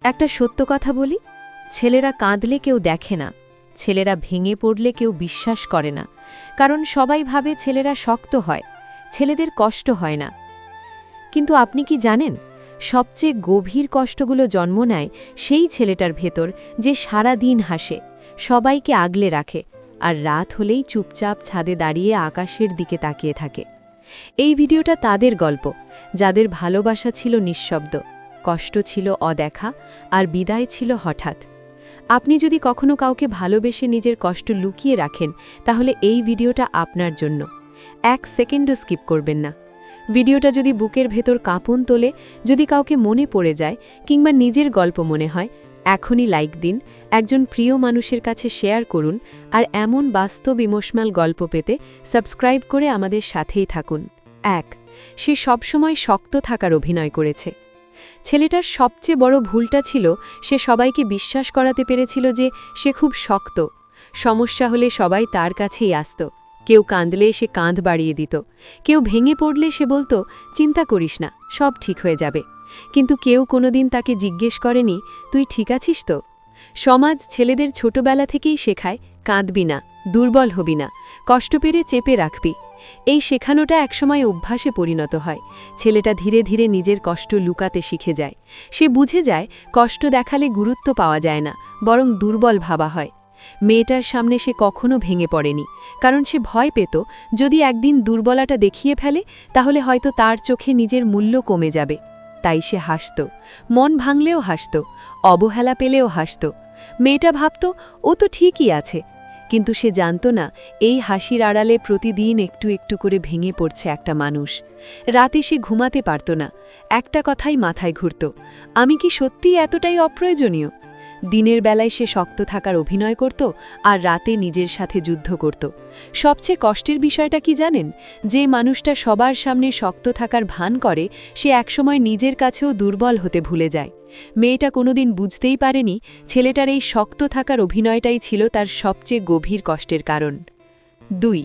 একটা সত্য কথা বলি, ছেলেরা কাঁদলে কেউ দেখে না, ছেলেরা ভেঙে পড়লে কেউ বিশ্বাস করে না, কারণ সবাই ভাবে ছেলেরা শক্ত হয়, ছেলেদের কষ্ট হয় না। কিন্তু আপনি কি জানেন, সবচেয়ে গভীর কষ্টগুলো জন্ম নেয় সেই ছেলেটার ভেতর যে সারা দিন হাসে, সবাইকে আগলে রাখে, আর রাত হলেই চুপচাপ ছাদে দাঁড়িয়ে আকাশের দিকে তাকিয়ে থাকে। এই ভিডিওটা তাদের গল্প, যাদের ভালোবাসা ছিল নিঃশব্দ, কষ্ট ছিল অদেখা, আর বিদায় ছিল হঠাৎ। আপনি যদি কখনো কাউকে ভালোবেসে নিজের কষ্ট লুকিয়ে রাখেন, তাহলে এই ভিডিওটা আপনার জন্য। 1 সেকেন্ডও স্কিপ করবেন না। ভিডিওটা যদি বুকের ভেতর কাঁপন তোলে, যদি কাউকে মনে পড়ে যায়, কিংবা নিজের গল্প মনে হয়, এখনই লাইক দিন, একজন প্রিয় মানুষের কাছে শেয়ার করুন, আর এমন বাস্তব ইমোশনাল গল্প পেতে সাবস্ক্রাইব করে আমাদের সাথেই থাকুন। 1, সে সবসময় শক্ত থাকার অভিনয় করেছে। ছেলেটার সবচেয়ে বড় ভুলটা ছিল সে সবাইকে বিশ্বাস করাতে পেরেছিল যে সে খুব শক্ত। সমস্যা হলে সবাই তার কাছেই আসত। কেউ কাঁদলে সে কাঁধ বাড়িয়ে দিত, কেউ ভেঙে পড়লে সে বলতো, চিন্তা করিস না, সব ঠিক হয়ে যাবে। কিন্তু কেউ কোনোদিন তাকে জিজ্ঞেস করেনি, তুই ঠিক আছিস তো? সমাজ ছেলেদের ছোটবেলা থেকেই শেখায়, কাঁদবি না, দুর্বল হবি না, কষ্ট পেরে চেপে রাখবি। এই শেখানোটা একসময় অভ্যাসে পরিণত হয়। ছেলেটা ধীরে ধীরে নিজের কষ্ট লুকাতে শিখে যায়। সে বুঝে যায়, কষ্ট দেখালে গুরুত্ব পাওয়া যায় না, বরং দুর্বল ভাবা হয়। মেয়েটার সামনে সে কখনো ভেঙে পড়েনি, কারণ সে ভয় পেত যদি একদিন দুর্বলতা দেখিয়ে ফেলে, তাহলে হয়তো তার চোখে নিজের মূল্য কমে যাবে। তাই সে হাসত, মন ভাঙলেও হাসত, অবহেলা পেলেও হাসত। মেয়েটা ভাবত, ও তো ঠিকই আছে, কিন্তু সে জানত না এই হাসির আড়ালে প্রতিদিন একটু একটু করে ভেঙে পড়ছে একটা মানুষ। রাতে সে ঘুমাতে পারত না, একটা কথাই মাথায় ঘুরত, আমি কি সত্যিই এতটাই অপ্রয়োজনীয়? দিনের বেলায় সে শক্ত থাকার অভিনয় করত, আর রাতে নিজের সাথে যুদ্ধ করত। সবচেয়ে কষ্টের বিষয়টা কি জানেন? যে মানুষটা সবার সামনে শক্ত থাকার ভান করে, সে একসময় নিজের কাছেও দুর্বল হতে ভুলে যায়। মেয়েটা কোনোদিন বুঝতেই পারেনি ছেলেটার এই শক্ত থাকার অভিনয়টাই ছিল তার সবচেয়ে গভীর কষ্টের কারণ। 2,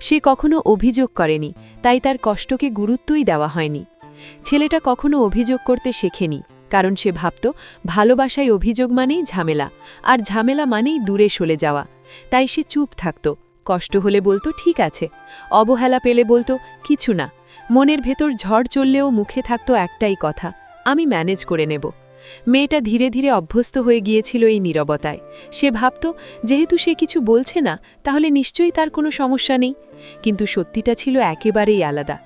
সে কখনো অভিযোগ করেনি, তাই তার কষ্টকে গুরুত্বই দেওয়া হয়নি। ছেলেটা কখনো অভিযোগ করতে শেখেনি, কারণ সে ভাবত ভালোবাসায় অভিযোগ মানেই ঝামেলা, আর ঝামেলা মানেই দূরে সরে যাওয়া। তাই সে চুপ থাকত, কষ্ট হলে বলতো ঠিক আছে, অবহেলা পেলে বলতো কিছু না। মনের ভেতর ঝড় চললেও মুখে থাকত একটাই কথা, আমি ম্যানেজ করে নেব। মেয়েটা ধীরে ধীরে অভ্যস্ত হয়ে গিয়েছিল এই নীরবতায়। সে ভাবত যেহেতু সে কিছু বলছে না, তাহলে নিশ্চয়ই তার কোনো সমস্যা নেই। কিন্তু সত্যিটা ছিল একেবারেই আলাদা।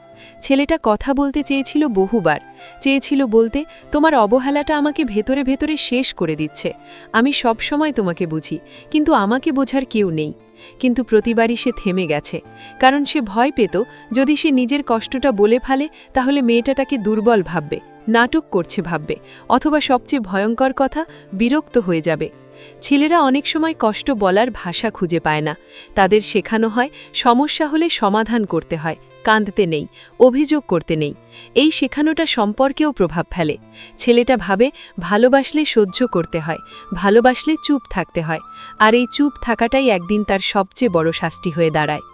ছেলেটা কথা বলতে চেয়েছিল বহুবার, চেয়েছিল বলতে, তোমার অবহেলাটা আমাকে ভেতরে ভেতরে শেষ করে দিচ্ছে, আমি সব সময় তোমাকে বুঝি, কিন্তু আমাকে বোঝার কেউ নেই। কিন্তু প্রতিবারই সে থেমে গেছে, কারণ সে ভয় পেত যদি সে নিজের কষ্টটা বলে ফেলে, তাহলে মেয়েটাকে দুর্বল ভাববে, নাটক করছে ভাববে, অথবা সবচেয়ে ভয়ঙ্কর কথা, বিরক্ত হয়ে যাবে। ছেলেরা অনেক সময় কষ্ট বলার ভাষা খুঁজে পায় না। তাদের শেখানো হয় সমস্যা হলে সমাধান করতে হয়, কাঁদতে নেই, অভিযোগ করতে নেই। এই শেখানোটা সম্পর্কেও প্রভাব ফেলে। ছেলেটা ভাবে ভালোবাসলে সহ্য করতে হয়, ভালোবাসলে চুপ থাকতে হয়, আর এই চুপ থাকাটাই একদিন তার সবচেয়ে বড় শাস্তি হয়ে দাঁড়ায়।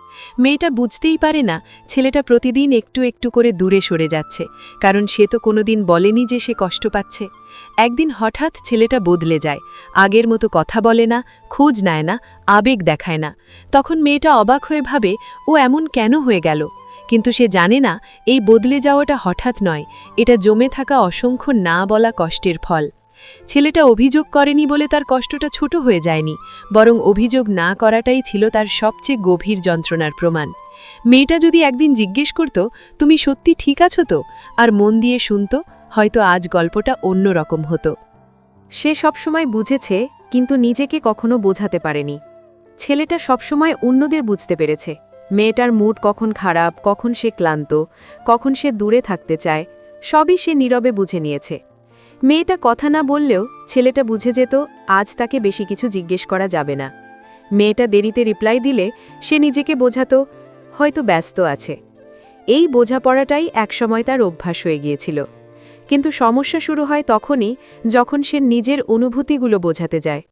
মেয়েটা বুঝতেই পারে না ছেলেটা প্রতিদিন একটু একটু করে দূরে সরে যাচ্ছে, কারণ সে তো কোনোদিন বলেনি যে সে কষ্ট পাচ্ছে। একদিন হঠাৎ ছেলেটা বদলে যায়, আগের মতো কথা বলে না, খোঁজ নেয় না, আবেগ দেখায় না। তখন মেয়েটা অবাক হয়ে ভাবে, ও এমন কেন হয়ে গেল? কিন্তু সে জানে না এই বদলে যাওয়াটা হঠাৎ নয়, এটা জমে থাকা অসংখ্য না বলা কষ্টের ফল। ছেলেটা অভিযোগ করেনি বলে তার কষ্টটা ছোট হয়ে যায়নি, বরং অভিযোগ না করাটাই ছিল তার সবচেয়ে গভীর যন্ত্রণার প্রমাণ। মেয়েটা যদি একদিন জিজ্ঞেস করত, তুমি সত্যি ঠিক আছো তো, আর মন দিয়ে শুনত, হয়তো আজ গল্পটা অন্য রকম হতো। সে সবসময় বুঝেছে, কিন্তু নিজেকে কখনো বোঝাতে পারেনি। ছেলেটা সবসময় অন্যদের বুঝতে পেরেছে। মেয়েটার মুড কখন খারাপ, কখন সে ক্লান্ত, কখন সে দূরে থাকতে চায়, সবই সে নীরবে বুঝে নিয়েছে। মেয়েটা কথা না বললেও ছেলেটা বুঝে যেত আজ তাকে বেশি কিছু জিজ্ঞেস করা যাবে না। মেয়েটা দেরিতে রিপ্লাই দিলে সে নিজেকে বোঝাতো, হয়তো ব্যস্ত আছে। এই বোঝাপড়াটাই একসময় তার অভ্যাস হয়ে গিয়েছিল। কিন্তু সমস্যা শুরু হয় তখনই যখন সে নিজের অনুভূতিগুলো বোঝাতে যায়।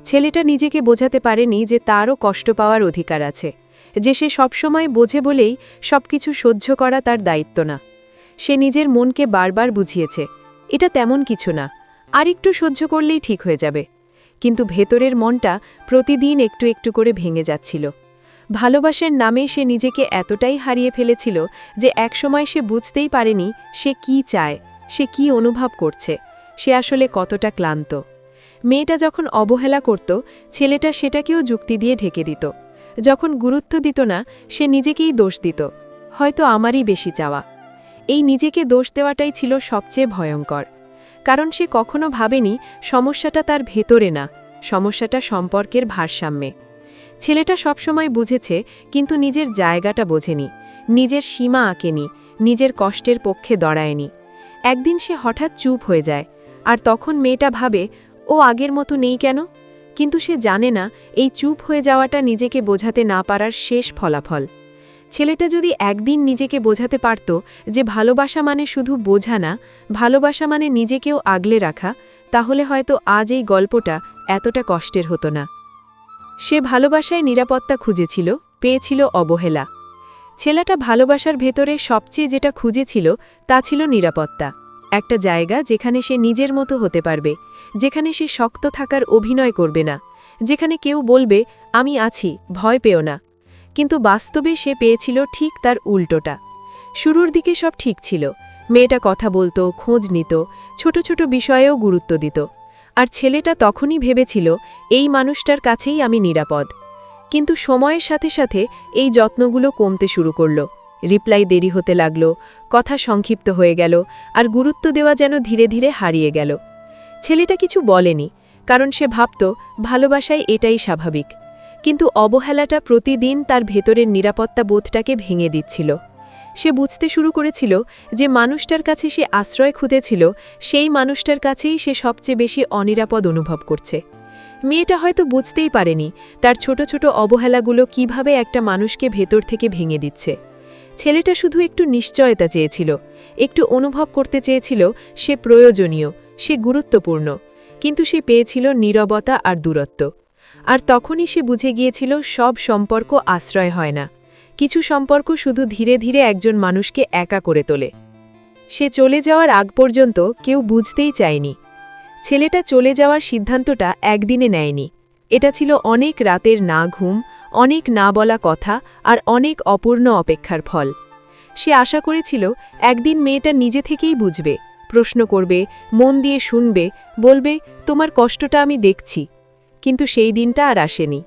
ছেলেটা নিজেকে বোঝাতে পারেনি যে তারও কষ্ট পাওয়ার অধিকার আছে, যে সে সবসময় বোঝে বলেই সবকিছু সহ্য করা তার দায়িত্ব না। সে নিজের মনকে বারবার বুঝিয়েছে, এটা তেমন কিছু না, আর একটু সহ্য করলেই ঠিক হয়ে যাবে। কিন্তু ভেতরের মনটা প্রতিদিন একটু একটু করে ভেঙে যাচ্ছিল। ভালোবাসার নামে সে নিজেকে এতটাই হারিয়ে ফেলেছিল যে একসময় সে বুঝতেই পারেনি সে কি চায়, সে কি অনুভব করছে, সে আসলে কতটা ক্লান্ত। মেয়েটা যখন অবহেলা করত, ছেলেটা সেটাকেও যুক্তি দিয়ে ঢেকে দিত। যখন গুরুত্ব দিত না, সে নিজেকেই দোষ দিত, হয়তো আমারই বেশি চাওয়া। এই নিজেকে দোষ দেওয়াটাই ছিল সবচেয়ে ভয়ঙ্কর, কারণ সে কখনো ভাবেনি সমস্যাটা তার ভেতরে না, সমস্যাটা সম্পর্কের ভারসাম্যে। ছেলেটা সবসময় বুঝেছে, কিন্তু নিজের জায়গাটা বোঝেনি, নিজের সীমা আঁকেনি, নিজের কষ্টের পক্ষে দাঁড়ায়নি। একদিন সে হঠাৎ চুপ হয়ে যায়, আর তখন মেয়েটা ভাবে ও আগের মতো নেই কেন। কিন্তু সে জানে না এই চুপ হয়ে যাওয়াটা নিজেকে বোঝাতে না পারার শেষ ফলাফল। ছেলেটা যদি একদিন নিজেকে বোঝাতে পারত যে ভালোবাসা মানে শুধু বোঝা না, ভালোবাসা মানে নিজেকেও আগলে রাখা, তাহলে হয়তো আজ এই গল্পটা এতটা কষ্টের হতো না। সে ভালোবাসায় নিরাপত্তা খুঁজেছিল, পেয়েছিল অবহেলা। ছেলেটা ভালোবাসার ভেতরে সবচেয়ে যেটা খুঁজেছিল তা ছিল নিরাপত্তা, একটা জায়গা যেখানে সে নিজের মতো হতে পারবে, যেখানে সে শক্ত থাকার অভিনয় করবে না, যেখানে কেউ বলবে আমি আছি, ভয় পেও না। কিন্তু বাস্তবে সে পেয়েছিল ঠিক তার উল্টোটা। শুরুর দিকে সব ঠিক ছিল, মেয়েটা কথা বলতো, খোঁজ নিত, ছোট ছোট বিষয়েও গুরুত্ব দিত। আর ছেলেটা তখনই ভেবেছিল এই মানুষটার কাছেই আমি নিরাপদ। কিন্তু সময়ের সাথে সাথে এই যত্নগুলো কমতে শুরু করল, রিপ্লাই দেরি হতে লাগল, কথা সংক্ষিপ্ত হয়ে গেল, আর গুরুত্ব দেওয়া যেন ধীরে ধীরে হারিয়ে গেল। ছেলেটা কিছু বলেনি, কারণ সে ভাবত ভালোবাসায় এটাই স্বাভাবিক। কিন্তু অবহেলাটা প্রতিদিন তার ভেতরের নিরাপত্তা বোধটাকে ভেঙে দিচ্ছিল। সে বুঝতে শুরু করেছিল যে মানুষটার কাছে সে আশ্রয় খুঁজেছিল, সেই মানুষটার কাছেই সে সবচেয়ে বেশি অনিরাপদ অনুভব করছে। মেয়েটা হয়তো বুঝতেই পারেনি তার ছোট ছোট অবহেলাগুলো কিভাবে একটা মানুষকে ভেতর থেকে ভেঙে দিচ্ছে। ছেলেটা শুধু একটু নিশ্চয়তা চেয়েছিল, একটু অনুভব করতে চেয়েছিল সে প্রয়োজনীয়, সে গুরুত্বপূর্ণ। কিন্তু সে পেয়েছিল নীরবতা আর দূরত্ব। আর তখনই সে বুঝে গিয়েছিল সব সম্পর্ক আশ্রয় হয় না, কিছু সম্পর্ক শুধু ধীরে ধীরে একজন মানুষকে একা করে তোলে। সে চলে যাওয়ার আগ পর্যন্ত কেউ বুঝতেই চায়নি। ছেলেটা চলে যাওয়ার সিদ্ধান্তটা একদিনে নেয়নি, এটা ছিল অনেক রাতের না ঘুম, অনেক না বলা কথা আর অনেক অপূর্ণ অপেক্ষার ফল। সে আশা করেছিল একদিন মেয়েটা নিজে থেকেই বুঝবে, প্রশ্ন করবে, মন দিয়ে শুনবে, বলবে তোমার কষ্টটা আমি দেখছি। কিন্তু সেই দিনটা আর আসেনি।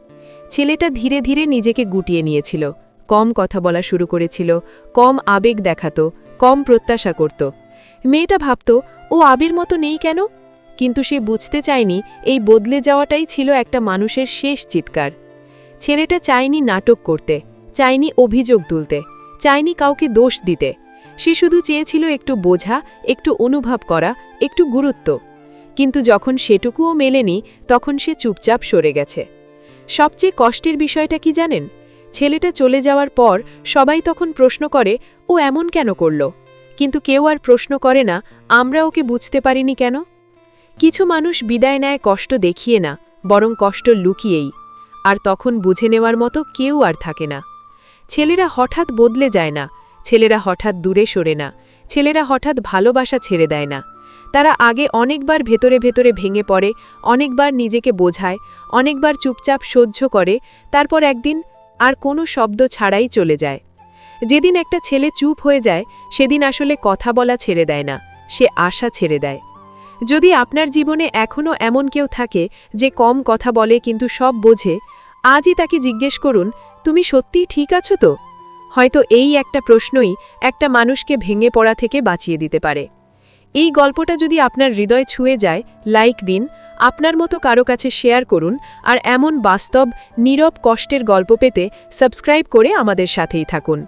ছেলেটা ধীরে ধীরে নিজেকে গুটিয়ে নিয়েছিল, কম কথা বলা শুরু করেছিল, কম আবেগ দেখাতো, কম প্রত্যাশা করত। মেয়েটা ভাবত ও আবির মতো নেই কেন, কিন্তু সে বুঝতে চায়নি এই বদলে যাওয়াটাই ছিল একটা মানুষের শেষ চিৎকার। ছেলেটা চায়নি নাটক করতে, চায়নি অভিযোগ তুলতে, চায়নি কাউকে দোষ দিতে। সে শুধু চেয়েছিল একটু বোঝা, একটু অনুভব করা, একটু গুরুত্ব। কিন্তু যখন সেটুকুও মেলেনি, তখন সে চুপচাপ সরে গেছে। সবচেয়ে কষ্টের বিষয়টা কি জানেন? ছেলেটা চলে যাওয়ার পর সবাই তখন প্রশ্ন করে ও এমন কেন করল, কিন্তু কেউ আর প্রশ্ন করে না আমরা ওকে বুঝতে পারিনি কেন। কিছু মানুষ বিদায় নেয় কষ্ট দেখিয়ে না, বরং কষ্ট লুকিয়েই, আর তখন বুঝে নেওয়ার মতো কেউ আর থাকে না। ছেলেরা হঠাৎ বদলে যায় না, ছেলেরা হঠাৎ দূরে সরে না, ছেলেরা হঠাৎ ভালোবাসা ছেড়ে দেয় না। তারা আগে অনেকবার ভেতরে ভেতরে ভেঙে পড়ে, অনেকবার নিজেকে বোঝায়, অনেকবার চুপচাপ সহ্য করে, তারপর একদিন আর কোনো শব্দ ছাড়াই চলে যায়। যেদিন একটা ছেলে চুপ হয়ে যায়, সেদিন আসলে কথা বলা ছেড়ে দেয় না, সে আশা ছেড়ে দেয়। যদি আপনার জীবনে এখনও এমন কেউ থাকে যে কম কথা বলে কিন্তু সব বোঝে, আজই তাকে জিজ্ঞেস করুন তুমি সত্যিই ঠিক আছো তো? হয়তো এই একটা প্রশ্নই একটা মানুষকে ভেঙে পড়া থেকে বাঁচিয়ে দিতে পারে। এই গল্পটা যদি আপনার হৃদয় ছুঁয়ে যায়, লাইক দিন, আপনার মতো কারো কাছে শেয়ার করুন, আর এমন বাস্তব নীরব কষ্টের গল্প পেতে সাবস্ক্রাইব করে আমাদের সাথেই থাকুন।